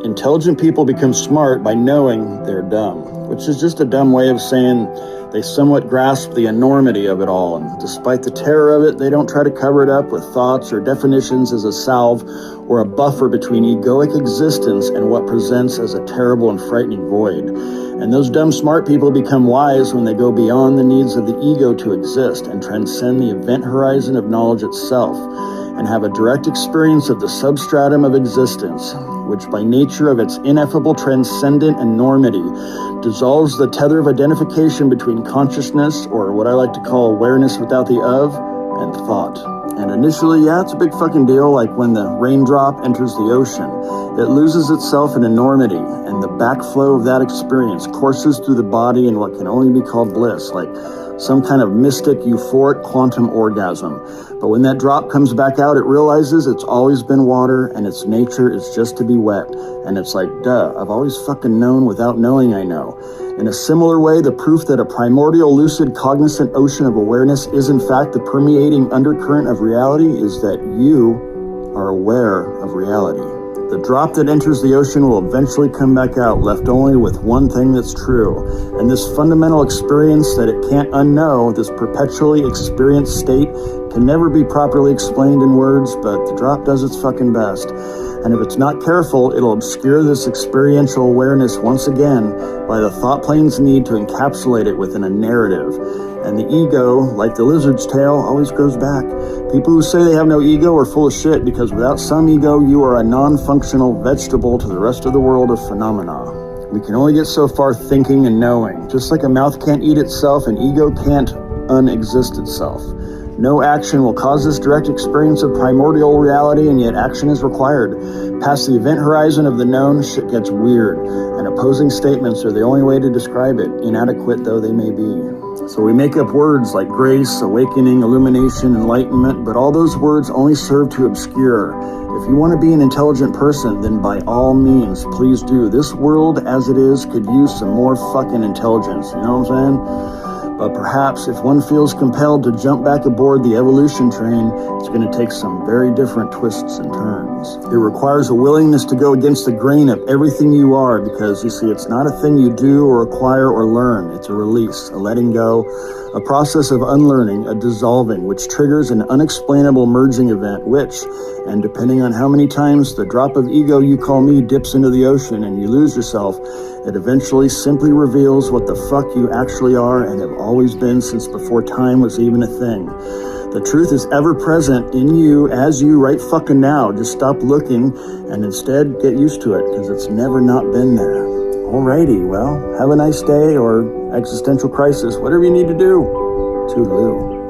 Intelligent people become smart by knowing they're dumb, which is just a dumb way of saying they somewhat grasp the enormity of it all, and despite the terror of it, they don't try to cover it up with thoughts or definitions as a salve or a buffer between egoic existence and what presents as a terrible and frightening void. And those dumb smart people become wise when they go beyond the needs of the ego to exist and transcend the event horizon of knowledge itself, and have a direct experience of the substratum of existence, which by nature of its ineffable transcendent enormity dissolves the tether of identification between consciousness, or what I like to call awareness without the of, and thought. And initially, yeah, it's a big fucking deal, like when the raindrop enters the ocean. It loses itself in enormity, and the backflow of that experience courses through the body in what can only be called bliss, like some kind of mystic, euphoric quantum orgasm. But when that drop comes back out, it realizes it's always been water and its nature is just to be wet. And it's like, duh, I've always fucking known without knowing I know. In a similar way, the proof that a primordial, lucid, cognizant ocean of awareness is in fact the permeating undercurrent of reality is that you are aware of reality. The drop that enters the ocean will eventually come back out, left only with one thing that's true. And this fundamental experience that it can't unknow, this perpetually experienced state, can never be properly explained in words, but the drop does its fucking best. And if it's not careful, it'll obscure this experiential awareness once again by the thought plane's need to encapsulate it within a narrative. And the ego, like the lizard's tail, always goes back. People who say they have no ego are full of shit, because without some ego, you are a non-functional vegetable to the rest of the world of phenomena. We can only get so far thinking and knowing. Just like a mouth can't eat itself, an ego can't unexist itself. No action will cause this direct experience of primordial reality, and yet action is required. Past the event horizon of the known, shit gets weird, and opposing statements are the only way to describe it, inadequate though they may be. So we make up words like grace, awakening, illumination, enlightenment, but all those words only serve to obscure. If you want to be an intelligent person, then by all means, please do. This world as it is could use some more fucking intelligence, you know what I'm saying? But perhaps if one feels compelled to jump back aboard the evolution train, it's going to take some very different twists and turns. It requires a willingness to go against the grain of everything you are, because you see, it's not a thing you do or acquire or learn. It's a release, a letting go, a process of unlearning, a dissolving, which triggers an unexplainable merging event, which, and depending on how many times the drop of ego you call me dips into the ocean and you lose yourself, it eventually simply reveals what the fuck you actually are and have always been since before time was even a thing. The truth is ever present in you as you right fucking now. Just stop looking and instead get used to it, because it's never not been there. Alrighty, well, have a nice day or existential crisis, whatever you need to do. Toodaloo.